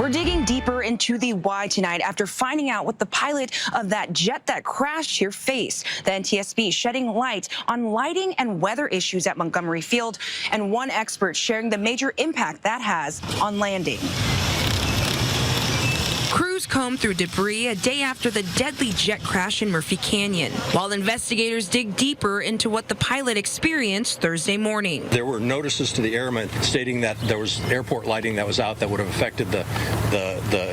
We're digging deeper into the why tonight after finding out what the pilot of that jet that crashed here faced. The NTSB shedding light on lighting and weather issues at Montgomery Field, and one expert sharing the major impact that has on landing. Crews comb through debris a day after the deadly jet crash in Murphy Canyon, while investigators dig deeper into what the pilot experienced Thursday morning. There were notices to the airmen stating that there was airport lighting that was out that would have affected the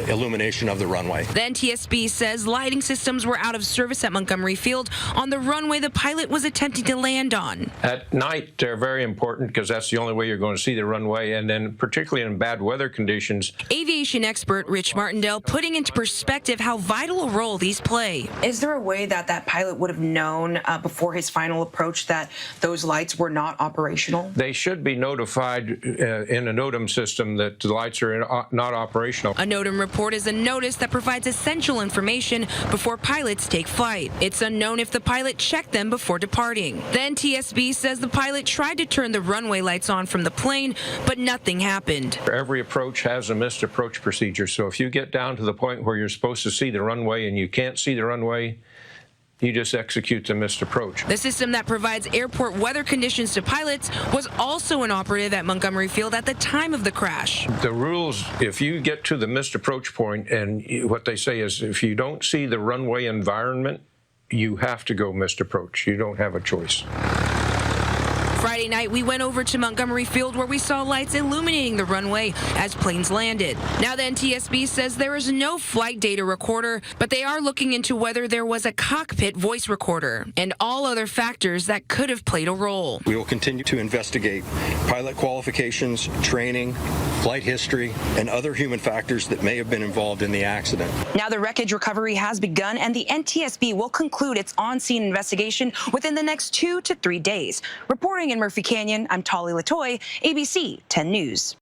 illumination of the runway. The NTSB says lighting systems were out of service at Montgomery Field on the runway the pilot was attempting to land on. At night, they're very important because that's the only way you're going to see the runway, and then particularly in bad weather conditions. Aviation expert Rich Martindale putting into perspective how vital a role these play. Is there a way that that pilot would have known before his final approach that those lights were not operational? They should be notified in a NOTAM system that the lights are not operational. A NOTAM report is a notice that provides essential information before pilots take flight. It's unknown if the pilot checked them before departing. The NTSB says the pilot tried to turn the runway lights on from the plane, but nothing happened. Every approach has a missed approach procedure, so if you get down to the point where you're supposed to see the runway and you can't see the runway, you just execute the missed approach. The system that provides airport weather conditions to pilots was also inoperative at Montgomery Field at the time of the crash. The rules, if you get to the missed approach point, and what they say is if you don't see the runway environment, you have to go missed approach. You don't have a choice. Friday night, we went over to Montgomery Field where we saw lights illuminating the runway as planes landed. Now the NTSB says there is no flight data recorder, but they are looking into whether there was a cockpit voice recorder and all other factors that could have played a role. We will continue to investigate pilot qualifications, training, flight history, and other human factors that may have been involved in the accident. Now the wreckage recovery has begun, and the NTSB will conclude its on-scene investigation within the next 2 to 3 days. Reporting in Murphy Canyon, I'm Tali Letoi, ABC 10 News.